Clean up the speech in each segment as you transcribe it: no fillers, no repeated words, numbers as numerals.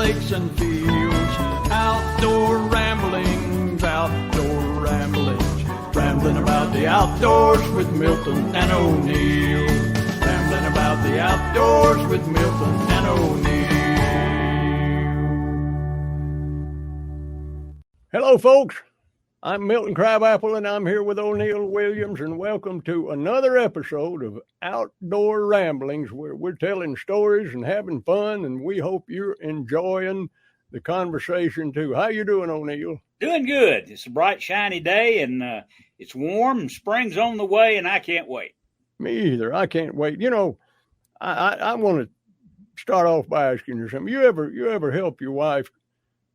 lakes and fields. Outdoor ramblings, rambling about the outdoors with Milton and O'Neill. Rambling about the outdoors with Milton and O'Neill. Hello, folks. I'm Milton Crabapple, and I'm here with O'Neill Williams, and welcome to another episode of Outdoor Ramblings, where we're telling stories and having fun, and we hope you're enjoying the conversation, too. How you doing, O'Neill? Doing good. It's a bright, shiny day, and it's warm, and spring's on the way, and I can't wait. Me either. I can't wait. You know, I want to start off by asking you something. You ever help your wife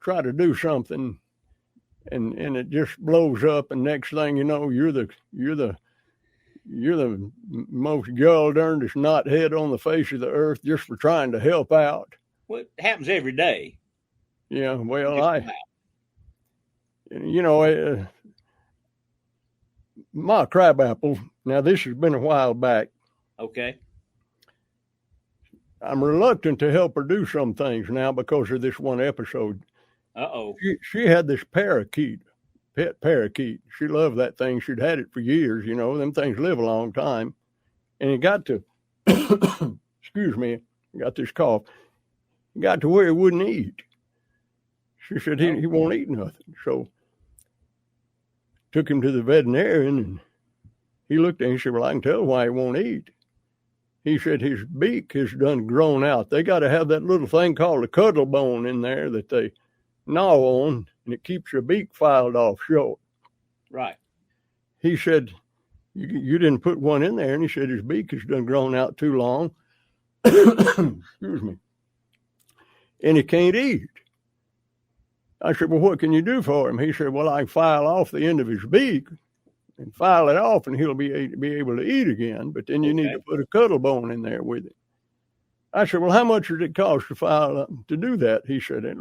try to do something, and it just blows up, and next thing you know, you're the most darndest knothead on the face of the earth just for trying to help out? Well, it happens every day. Yeah, well, my crabapple, now this has been a while back. Okay. I'm reluctant to help her do some things now because of this one episode. Uh-oh. She had this parakeet, pet parakeet. She loved that thing. She'd had it for years, them things live a long time. And it got to, excuse me, I got this cough. It got to where he wouldn't eat. She said he won't eat nothing. So took him to the veterinarian, and he looked at him and said, well, I can tell why he won't eat. He said his beak has done grown out. They got to have that little thing called a cuttle bone in there that they gnaw on, and it keeps your beak filed off short. Right. He said, you didn't put one in there, and he said his beak has done grown out too long. Excuse me. And he can't eat. I said, well, what can you do for him? He said, well, I file off the end of his beak and file it off, and he'll be able to eat again. But then you need to put a cuttle bone in there with it. I said, well, how much does it cost to do that? He said, it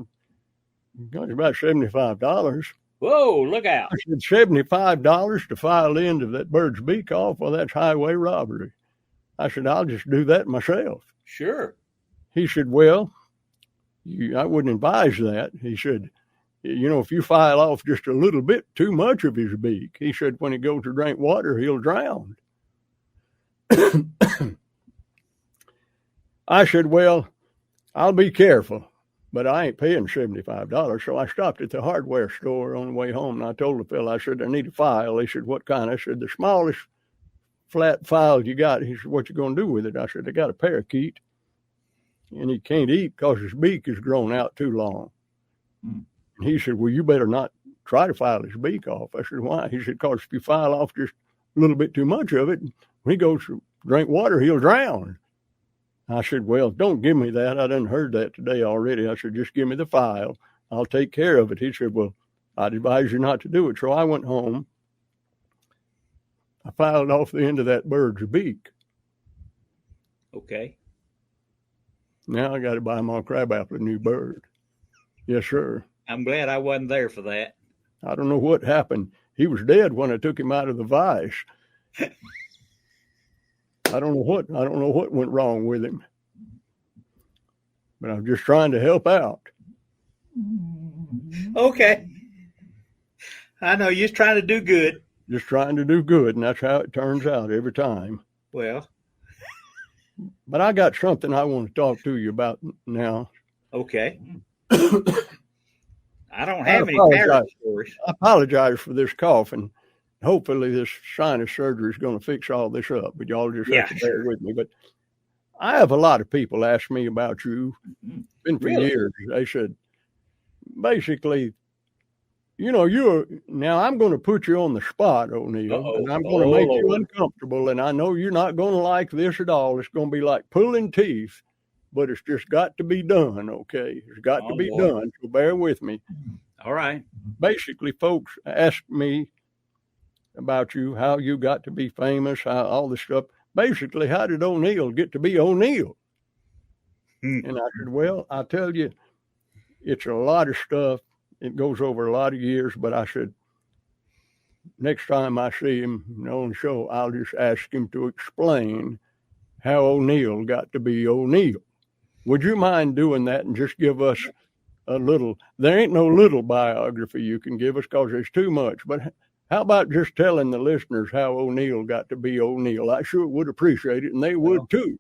costs about $75. Whoa, look out. I said, $75 to file the end of that bird's beak off? Well, that's highway robbery. I said, I'll just do that myself. Sure. He said, well, I wouldn't advise that. He said, if you file off just a little bit too much of his beak, he said, when he goes to drink water, he'll drown. I said, well, I'll be careful, but I ain't paying $75. So I stopped at the hardware store on the way home, and I told the fellow, I said, I need a file. He said, what kind? I said, the smallest flat file you got. He said, what you going to do with it? I said, I got a parakeet, and he can't eat because his beak is grown out too long. He said, well, you better not try to file his beak off. I said, why? He said, because if you file off just a little bit too much of it, when he goes to drink water, he'll drown. I said, well, don't give me that. I done heard that today already. I said, just give me the file. I'll take care of it. He said, well, I'd advise you not to do it. So I went home. I filed off the end of that bird's beak. Okay. Now I got to buy my crabapple a new bird. Yes, sir. I'm glad I wasn't there for that. I don't know what happened. He was dead when I took him out of the vise. I don't know what went wrong with him. But I'm just trying to help out. Okay. I know you're trying to do good. Just trying to do good, and that's how it turns out every time. Well. But I got something I want to talk to you about now. Okay. I don't have any parrot stories. I apologize for this cough, and hopefully this sinus surgery is going to fix all this up, but y'all just have to bear with me. But I have a lot of people ask me about you. It's been for years. They said, basically, now I'm going to put you on the spot, O'Neill, and I'm going to make you uncomfortable, and I know you're not going to like this at all. It's going to be like pulling teeth. But it's just got to be done, okay? It's got to be done, so bear with me. All right. Basically, folks ask me about you, how you got to be famous, how all this stuff. Basically, how did O'Neill get to be O'Neill? And I said, well, I tell you, it's a lot of stuff. It goes over a lot of years, but I said, next time I see him on the show, I'll just ask him to explain how O'Neill got to be O'Neill. Would you mind doing that and just give us a little. There ain't no little biography you can give us because there's too much. But how about just telling the listeners how O'Neill got to be O'Neill? I sure would appreciate it, and they would too.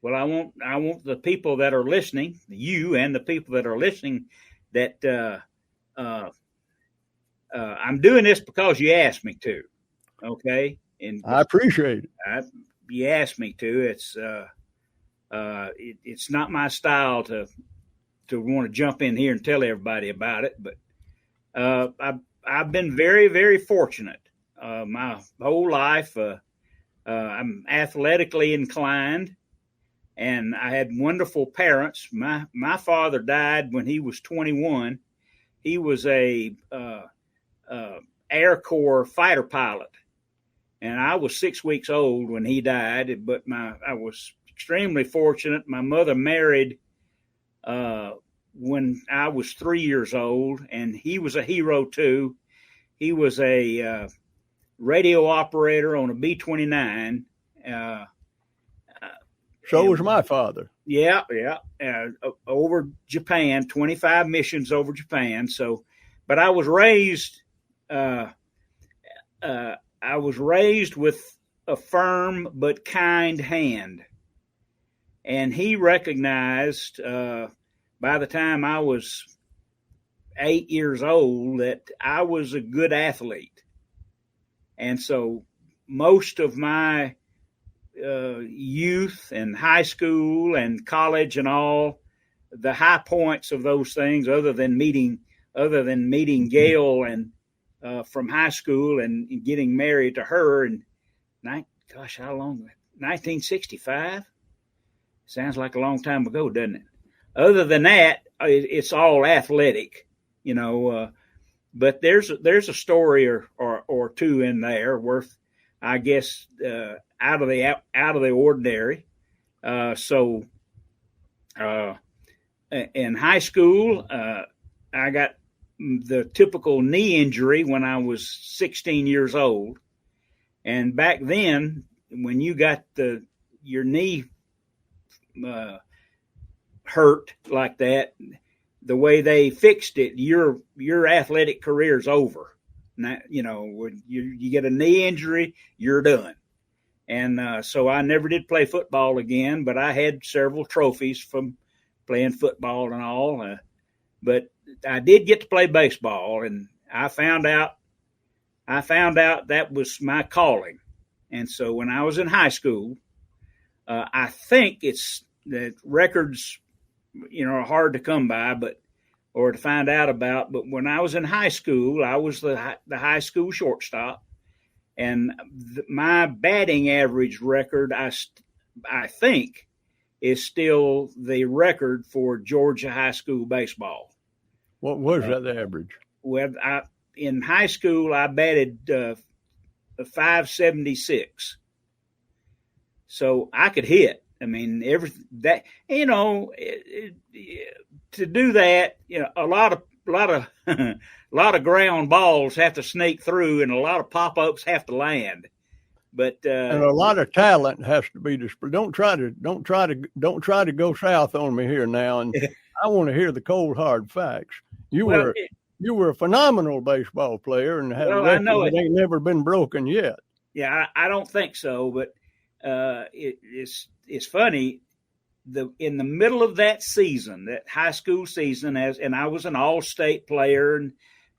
Well, I want the people that are listening, you and the people that are listening, that I'm doing this because you asked me to. Okay, and I appreciate it. You asked me to. It's not my style to want to jump in here and tell everybody about it, but I've been very, very fortunate my whole life. I'm athletically inclined, and I had wonderful parents. My father died when he was 21. He was a Air Corps fighter pilot, and I was 6 weeks old when he died. But I was extremely fortunate. My mother married when I was 3 years old, and he was a hero too. He was a radio operator on a B-29. So was my father. Yeah. Over Japan, 25 missions over Japan. So, but I was raised with a firm but kind hand. And he recognized by the time I was 8 years old that I was a good athlete. And so most of my youth and high school and college and all, the high points of those things, other than meeting Gail and from high school and getting married to her in, how long? 1965? Sounds like a long time ago, doesn't it? Other than that, it's all athletic, but there's a story or two in there worth, I guess, out of the ordinary. So in high school, I got the typical knee injury when I was 16 years old, and back then, when you got your knee hurt like that, the way they fixed it, your athletic career's over. Now, when you get a knee injury, you're done. And so I never did play football again, but I had several trophies from playing football and all. But I did get to play baseball, and I found out that was my calling. And so when I was in high school, I think it's the records, are hard to come by, or to find out about. But when I was in high school, I was the high school shortstop, and my batting average record, I think, is still the record for Georgia high school baseball. What was that average? Well, in high school, I batted 576. So I could hit. I mean, to do that, a lot of ground balls have to snake through, and a lot of pop-ups have to land. But and a lot of talent has to be displayed. Don't try to go south on me here now. And I want to hear the cold hard facts. You were a phenomenal baseball player, and had a record that ain't never been broken yet. Yeah, I don't think so, but it's funny. In the middle of that season, that high school season, and I was an all-state player and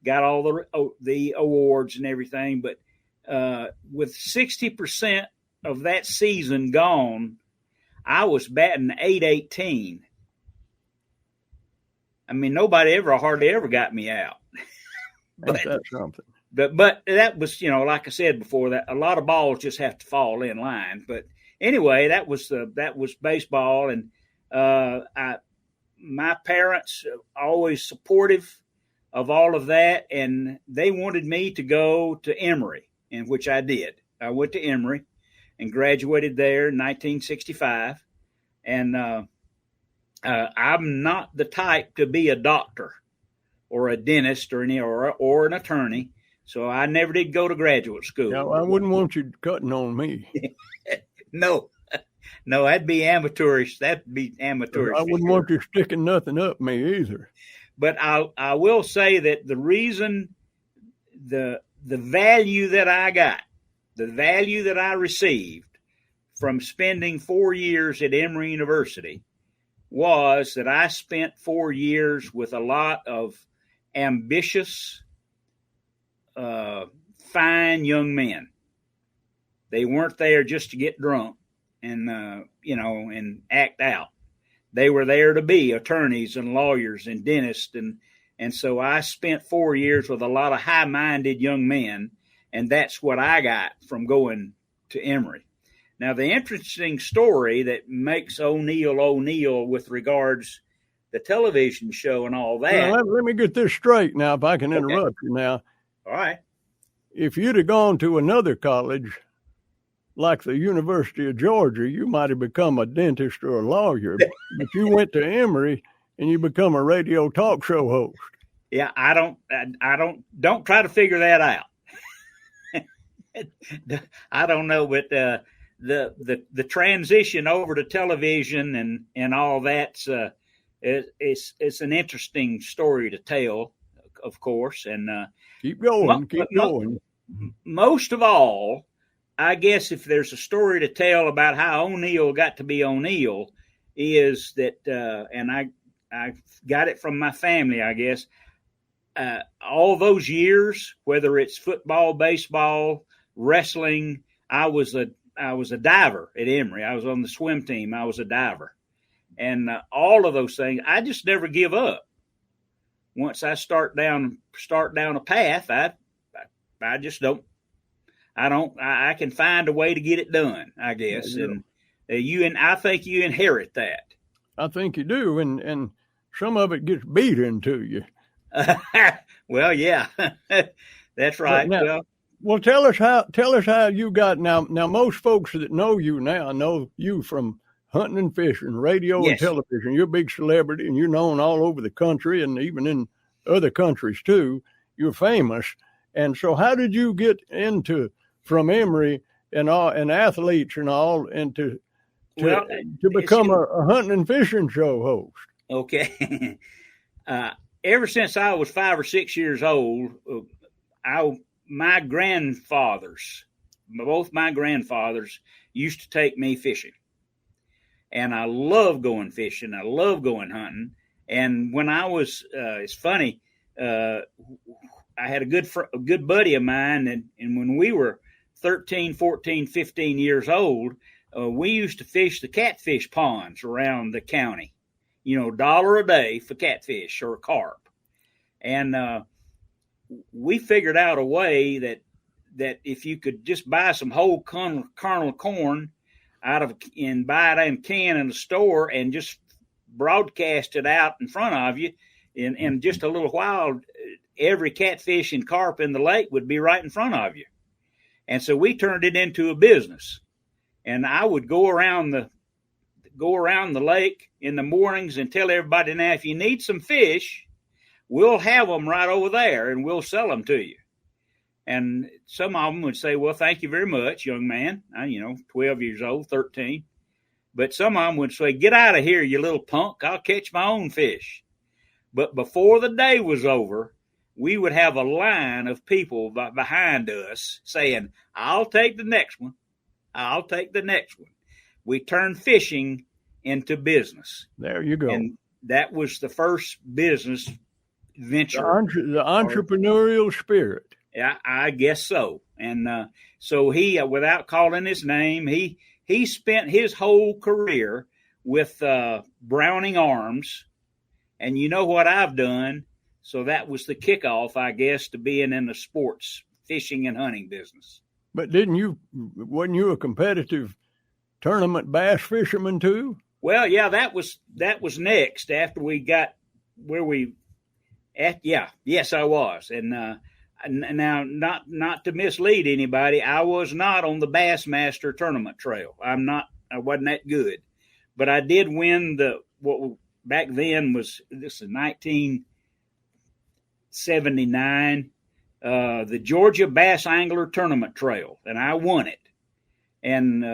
got all the awards and everything, but with 60% of that season gone, I was batting .818. I mean, nobody hardly ever got me out. That's something. But that was, like I said before, that a lot of balls just have to fall in line. But anyway, that was baseball, and my parents always supportive of all of that, and they wanted me to go to Emory, in which I did. I went to Emory and graduated there in 1965, and I'm not the type to be a doctor or a dentist or an attorney. So I never did go to graduate school. Now, I wouldn't want you cutting on me. No. No, that'd be amateurish. That'd be amateurish I for wouldn't sure. want you sticking nothing up me either. But I will say that the reason the value that I got, the value that I received from spending 4 years at Emory University was that I spent 4 years with a lot of ambitious, fine young men. They weren't there just to get drunk and and act out. They were there to be attorneys and lawyers and dentists, and so I spent 4 years with a lot of high-minded young men, and that's what I got from going to Emory. Now, the interesting story that makes O'Neill with regards the television show and all that. Well, let me get this straight now, if I can Okay. interrupt you now. All right. If you'd have gone to another college, like the University of Georgia, you might have become a dentist or a lawyer, but you went to Emory and you become a radio talk show host. Yeah, I don't try to figure that out. I don't know, but the transition over to television and all that's it's an interesting story to tell, of course. And keep going. Most of all, I guess if there's a story to tell about how O'Neill got to be O'Neill, is that, and I got it from my family, I guess. All those years, whether it's football, baseball, wrestling, I was a diver at Emory. I was on the swim team. I was a diver, and all of those things, I just never give up. Once I start down a path, I just don't. I can find a way to get it done, I guess. Yeah. And I think you inherit that. I think you do, and some of it gets beat into you. Well, yeah, that's right. Well, tell us how you got now. Now, most folks that know you now know you from hunting and fishing, radio and television. You're a big celebrity, and you're known all over the country, and even in other countries too. You're famous. And so, how did you get from Emory and athletes and all, and to become a hunting and fishing show host? Okay. Ever since I was 5 or 6 years old, both my grandfathers used to take me fishing, and I love going fishing. I love going hunting. And when I was, it's funny. I had a good buddy of mine, and when we were 13, 14, 15 years old, we used to fish the catfish ponds around the county, $1 a day for catfish or carp. And we figured out a way that if you could just buy some whole kernel corn and buy it in a can in the store and just broadcast it out in front of you, in just a little while, every catfish and carp in the lake would be right in front of you. And so we turned it into a business. And I would go around the lake in the mornings and tell everybody, now, if you need some fish, we'll have them right over there and we'll sell them to you. And some of them would say, well, thank you very much, young man. 12 years old, 13. But some of them would say, get out of here, you little punk. I'll catch my own fish. But before the day was over, we would have a line of people behind us saying, I'll take the next one. I'll take the next one. We turned fishing into business. There you go. And that was the first business venture. The entrepreneurial spirit. Yeah, I guess so. And so he, without calling his name, he spent his whole career with Browning Arms. And you know what I've done? So that was the kickoff, I guess, to being in the sports, fishing and hunting business. But wasn't you a competitive tournament bass fisherman too? Well, yeah, that was next after we got where we at. Yeah, yes, I was. And now, not to mislead anybody, I was not on the Bassmaster tournament trail. I wasn't that good, but I did win what back then was, this is 1979, the Georgia Bass Angler Tournament Trail, and I won it. And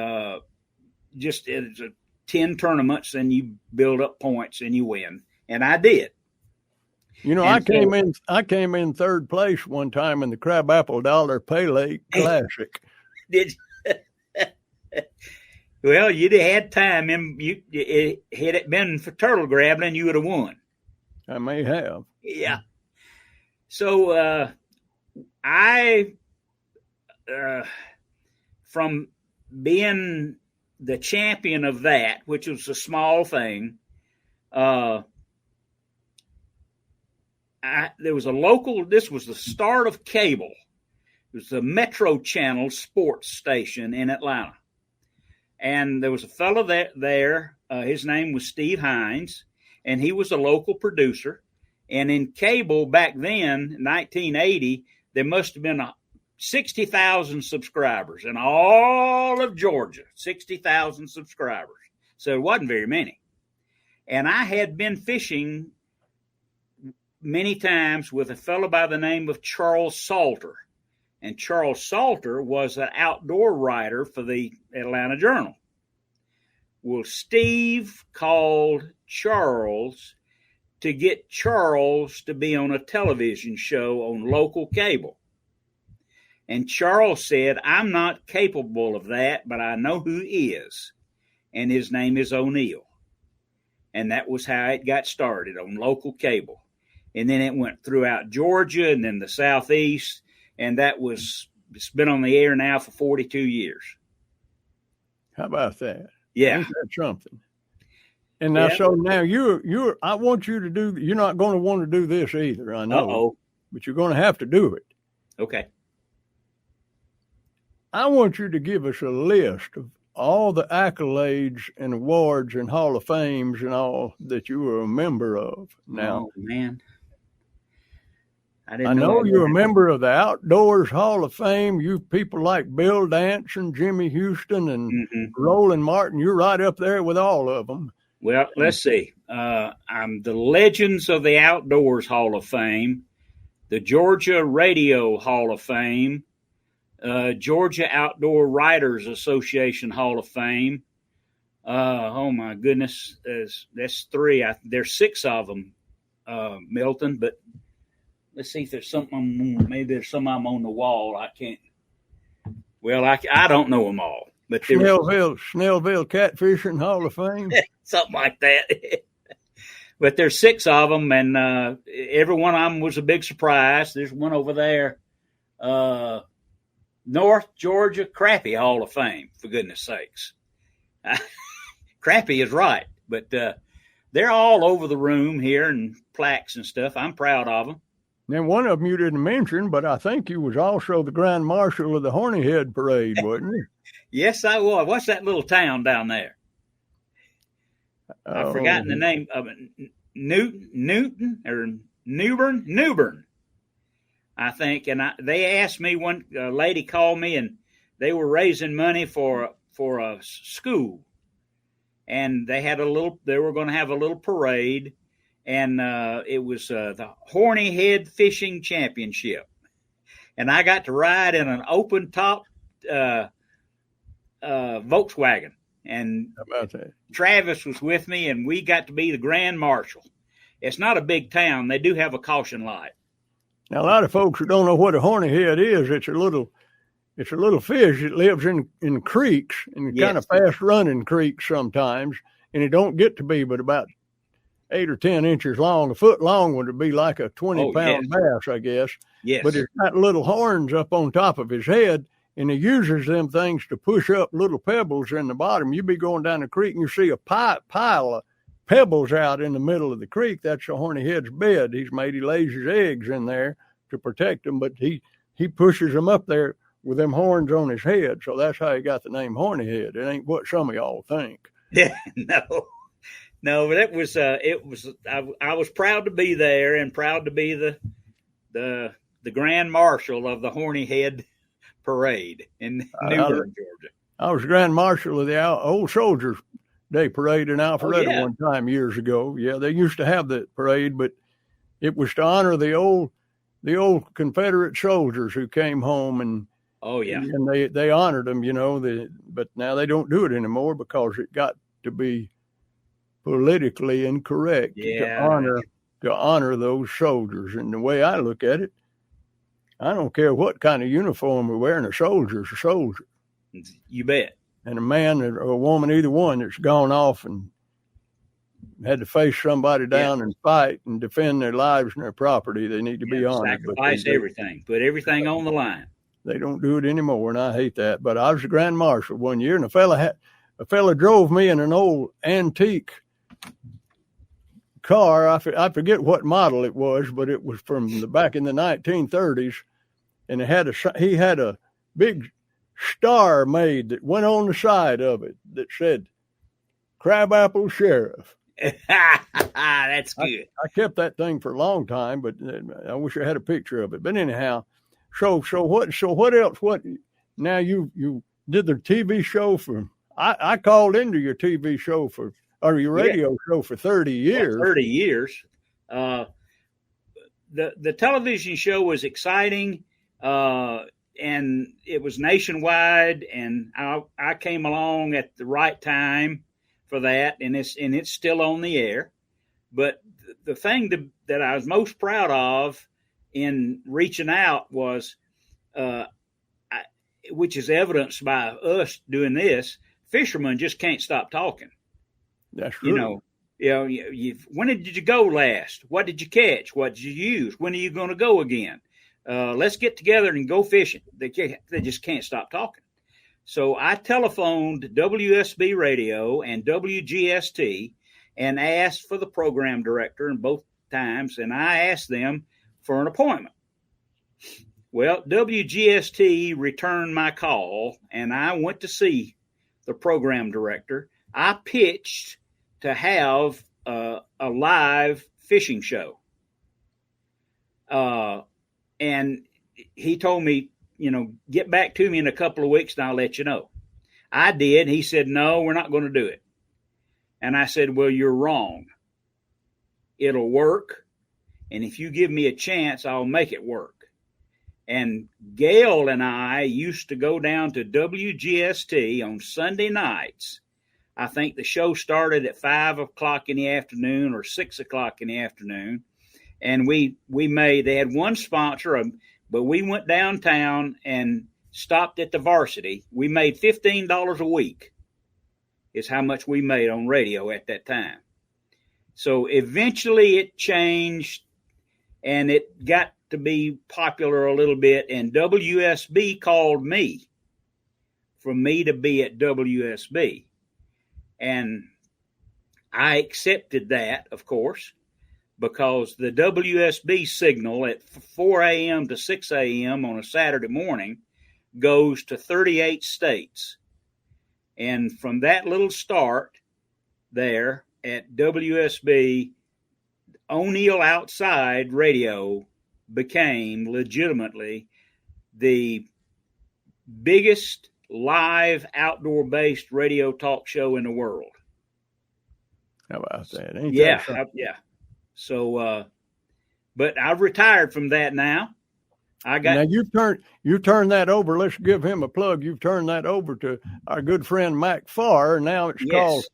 just it's a 10 tournaments, and you build up points and you win. And I did. You know, I came in third place one time in the Crabapple Dollar Pele Classic. Did well, you'd have had time. And had it been for turtle grabbing, you would have won. I may have. Yeah. So I, from being the champion of that, which was a small thing, there was a local, this was the start of cable. It was the Metro Channel sports station in Atlanta. And there was a fellow there, his name was Steve Hines, and he was a local producer. And in cable back then, 1980, there must have been 60,000 subscribers in all of Georgia, 60,000 subscribers. So it wasn't very many. And I had been fishing many times with a fellow by the name of Charles Salter. And Charles Salter was an outdoor writer for the Atlanta Journal. Well, Steve called Charles to get Charles to be on a television show on local cable. And Charles said, I'm not capable of that, but I know who is. And his name is O'Neill. And that was how it got started, on local cable. And then it went throughout Georgia and then the Southeast. And it's been on the air now for 42 years. How about that? Yeah. Ain't that something? And now, so now I want you to do, you're not going to want to do this either, I know. But you're going to have to do it. Okay. I want you to give us a list of all the accolades and awards and Hall of Fames and all that you were a member of. Now, oh, man. I know you're a member of the Outdoors Hall of Fame. You people like Bill Dance and Jimmy Houston and Roland Martin. You're right up there with all of them. Well, let's see. I'm the Legends of the Outdoors Hall of Fame, the Georgia Radio Hall of Fame, Georgia Outdoor Writers Association Hall of Fame. Oh, my goodness. That's 3. There's 6 of them, Milton, but let's see if there's something. Maybe there's some I'm on the wall. I can't. Well, I don't know them all. But Snellville Catfishing Hall of Fame, something like that. But there's 6 of them, and every one of them was a big surprise. There's one over there, North Georgia Crappie Hall of Fame. For goodness sakes, Crappie is right, but they're all over the room here and plaques and stuff. I'm proud of them. Then one of them you didn't mention, but I think you was also the Grand Marshal of the Horny Head Parade, wasn't you? Yes, I was. What's that little town down there? I've forgotten the name of it. Newton or Newbern, I think. And they asked me, one lady called me, and they were raising money for a school, and they were going to have a little parade. And it was the Horny Head Fishing Championship. And I got to ride in an open top Volkswagen. And how about that? Travis was with me, and we got to be the Grand Marshal. It's not a big town. They do have a caution light. Now, a lot of folks who don't know what a horny head is, it's a little fish that lives in creeks, and kind of fast-running creeks sometimes. And it don't get to be but about 8 or 10 inches long. A foot long would be like a 20-pound bass, I guess. Yes. But it's got little horns up on top of his head, and he uses them things to push up little pebbles in the bottom. You be going down the creek, and you see a pile of pebbles out in the middle of the creek. That's a horny head's bed. He lays his eggs in there to protect them, but he pushes them up there with them horns on his head. So that's how he got the name Horny Head. It ain't what some of y'all think. Yeah, no, but I was proud to be there and proud to be the Grand Marshal of the Horny Head Parade in Newbern, Georgia. I was Grand Marshal of the Old Soldiers Day Parade in Alpharetta one time years ago. Yeah, they used to have that parade, but it was to honor the old Confederate soldiers who came home, and and they honored them, but now they don't do it anymore because it got to be politically incorrect to honor those soldiers. And the way I look at it, I don't care what kind of uniform we're wearing, a soldier's a soldier. You bet. And a man or a woman, either one, that's gone off and had to face somebody down and fight and defend their lives and their property, they need to be honored. Sacrifice everything, put everything on the line. They don't do it anymore, and I hate that. But I was a grand marshal one year, and a fella drove me in an old antique car. I forget what model it was, but it was from back in the 1930s, and he had a big star made that went on the side of it that said Crabapple Sheriff. That's good. I kept that thing for a long time, but I wish I had a picture of it. But anyhow, so what else? What now? You did the TV show for? I called into your TV show or your radio show for 30 years. 30 years. The television show was exciting, and it was nationwide, and I came along at the right time for that, and it's still on the air. But the thing that I was most proud of in reaching out was, which is evidenced by us doing this, fishermen just can't stop talking. That's true. When did you go last? What did you catch? What did you use? When are you going to go again? Let's get together and go fishing. They just can't stop talking. So I telephoned WSB Radio and WGST and asked for the program director, and both times, and I asked them for an appointment. Well, WGST returned my call, and I went to see the program director. I pitched to have a live fishing show. And he told me, get back to me in a couple of weeks and I'll let you know. I did. He said, no, we're not going to do it. And I said, well, you're wrong. It'll work. And if you give me a chance, I'll make it work. And Gail and I used to go down to WGST on Sunday nights. I think the show started at 5 o'clock in the afternoon or 6 o'clock in the afternoon. And they had one sponsor, but we went downtown and stopped at the Varsity. We made $15 a week is how much we made on radio at that time. So eventually it changed and it got to be popular a little bit. And WSB called me for me to be at WSB. And I accepted that, of course, because the WSB signal at 4 a.m. to 6 a.m. on a Saturday morning goes to 38 states. And from that little start there at WSB, O'Neill Outside Radio became legitimately the biggest live outdoor-based radio talk show in the world. How about that? Yeah. So, but I've retired from that now. Now you turned that over. Let's give him a plug. You've turned that over to our good friend Mac Farr. Now it's called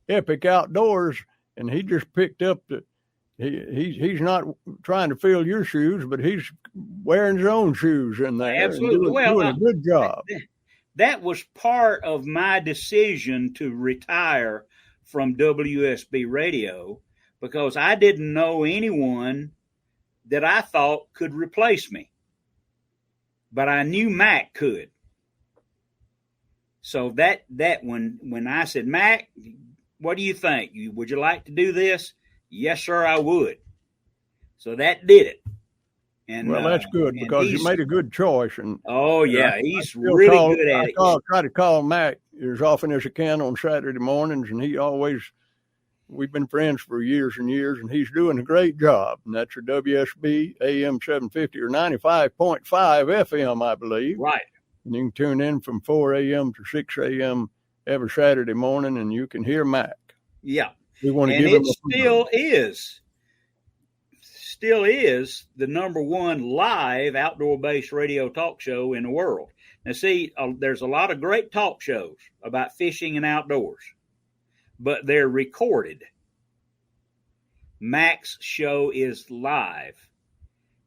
Epic Outdoors, and he just picked up he's not trying to fill your shoes, but he's wearing his own shoes in there. Absolutely. Doing a good job. That was part of my decision to retire from WSB Radio, because I didn't know anyone that I thought could replace me. But I knew Mac could. So that when I said, Mac, what do you think? Would you like to do this? Yes, sir, I would. So that did it. And well, that's good, because you made a good choice. And he's really good at it. Try to call Mac as often as I can on Saturday mornings, and we've been friends for years and years, and he's doing a great job. And that's your WSB AM 750 or 95.5 FM, I believe. Right. And you can tune in from 4 a.m. to 6 a.m. every Saturday morning, and you can hear Mac. Yeah. We want to give him still is the number one live outdoor-based radio talk show in the world. Now, see, there's a lot of great talk shows about fishing and outdoors, but they're recorded. Mac's show is live.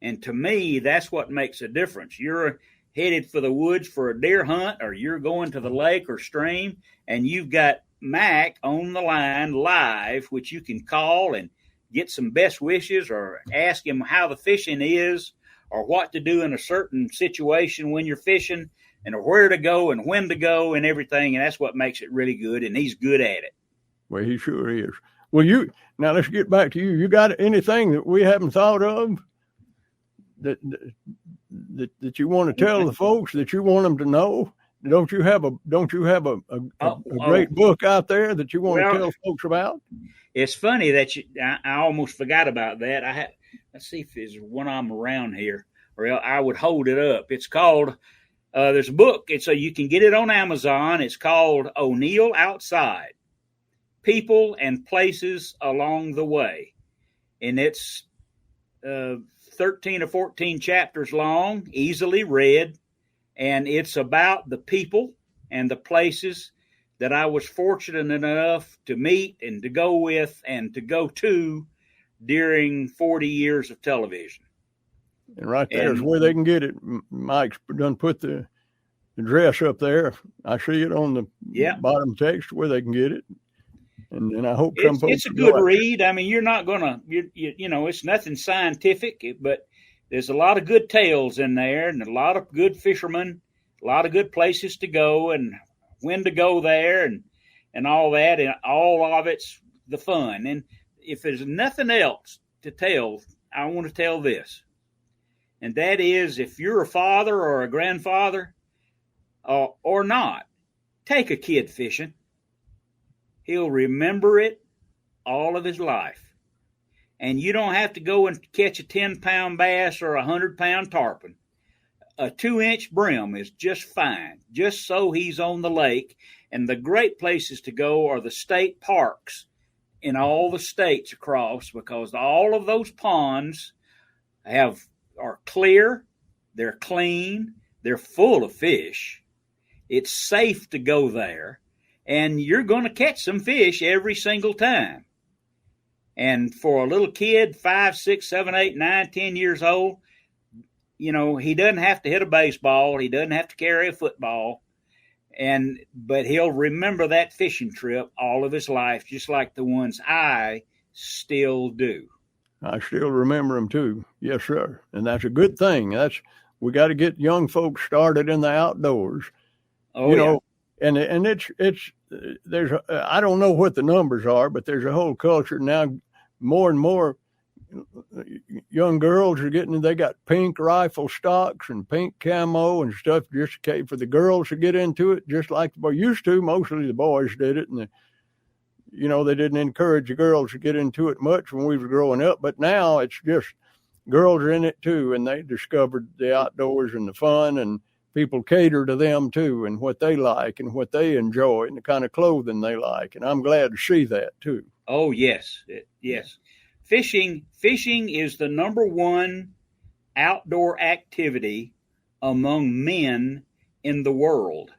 And to me, that's what makes a difference. You're headed for the woods for a deer hunt, or you're going to the lake or stream, and you've got Mac on the line live, which you can call and get some best wishes or ask him how the fishing is or what to do in a certain situation when you're fishing and where to go and when to go and everything. And that's what makes it really good. And he's good at it. Well, he sure is. Well, now let's get back to you. You got anything that we haven't thought of that you want to tell the folks, that you want them to know? Don't you have a great book out there that you want to tell folks about? It's funny that I almost forgot about that. Let's see if there's one of them around here, or I would hold it up. It's called, there's a book. You can get it on Amazon. It's called O'Neill Outside, People and Places Along the Way. And it's 13 or 14 chapters long, easily read. And it's about the people and the places that I was fortunate enough to meet and to go with and to go to during 40 years of television. And right there is where they can get it. Mike's done put the address up there. I see it on the bottom text where they can get it. And I hope it's a good read. I mean, you're not going to, it's nothing scientific, but there's a lot of good tales in there and a lot of good fishermen, a lot of good places to go and when to go there and all that. And all of it's the fun. And if there's nothing else to tell, I want to tell this. And that is, if you're a father or a grandfather or not, take a kid fishing. He'll remember it all of his life. And you don't have to go and catch a 10-pound bass or a 100-pound tarpon. A 2-inch brim is just fine, just so he's on the lake. And the great places to go are the state parks in all the states across, because all of those ponds are clear, they're clean, they're full of fish. It's safe to go there, and you're going to catch some fish every single time. And for a little kid, 5, 6, 7, 8, 9, 10 years old, he doesn't have to hit a baseball. He doesn't have to carry a football. But he'll remember that fishing trip all of his life, just like the ones I still do. I still remember them too. Yes, sir. And that's a good thing. We got to get young folks started in the outdoors. And I don't know what the numbers are, but there's a whole culture now. More and more young girls they got pink rifle stocks and pink camo and stuff just for the girls to get into it, just like they used to. Mostly the boys did it, and they didn't encourage the girls to get into it much when we were growing up. But now it's just girls are in it too, and they discovered the outdoors and the fun, and people cater to them too, and what they like and what they enjoy and the kind of clothing they like. And I'm glad to see that too. Oh, yes. Yes. Fishing is the number one outdoor activity among men in the world.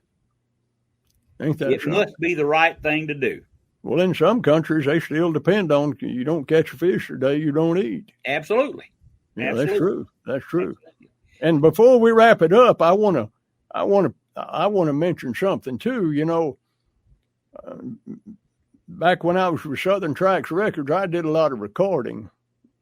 Ain't that it must be the right thing to do. Well, in some countries, they still depend on you don't catch a fish today, you don't eat. Absolutely. Yeah, absolutely. That's true. That's true. Absolutely. And before we wrap it up, I want to mention something too. Back when I was with Southern Tracks Records, I did a lot of recording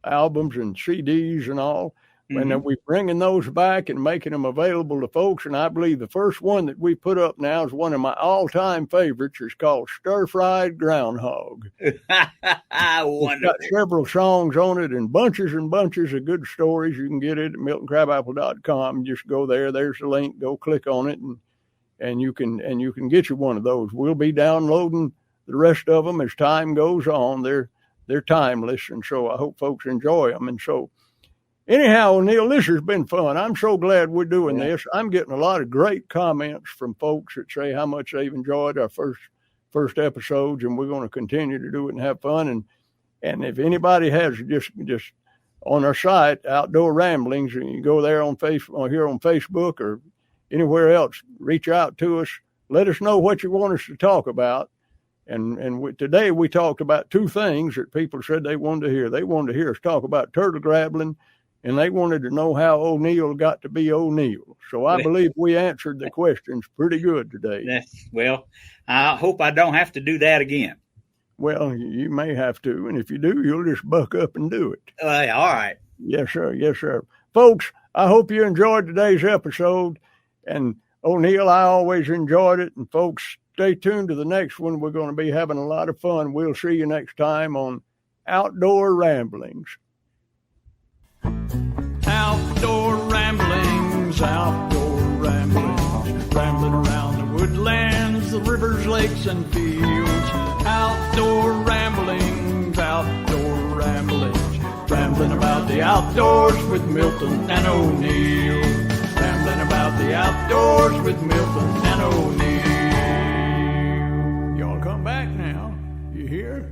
albums and CDs and all. Mm-hmm. And then we're bringing those back and making them available to folks. And I believe the first one that we put up now is one of my all-time favorites. It's called Stir Fried Groundhog. It's got several songs on it and bunches of good stories. You can get it at miltoncrabapple.com. Just go there. There's the link. Go click on it, and you can get you one of those. We'll be downloading the rest of them as time goes on. They're timeless, and so I hope folks enjoy them. And so, anyhow, O'Neill, this has been fun. I'm so glad we're doing this. I'm getting a lot of great comments from folks that say how much they've enjoyed our first episodes, and we're going to continue to do it and have fun. And if anybody has just on our site, Outdoor Ramblings, and you go there on Facebook or here on Facebook or anywhere else, reach out to us. Let us know what you want us to talk about. And today we talked about two things that people said they wanted to hear. They wanted to hear us talk about turtle grappling, and they wanted to know how O'Neill got to be O'Neill. So I believe we answered the questions pretty good today. Well, I hope I don't have to do that again. Well, you may have to, and if you do, you'll just buck up and do it. All right. Yes, sir. Yes, sir. Folks, I hope you enjoyed today's episode. And O'Neill, I always enjoyed it. And folks, stay tuned to the next one. We're going to be having a lot of fun. We'll see you next time on Outdoor Ramblings. Outdoor ramblings, rambling around the woodlands, the rivers, lakes, and fields. Outdoor ramblings, rambling about the outdoors with Milton and O'Neill. Rambling about the outdoors with Milton and O'Neill. Y'all come back now, you hear?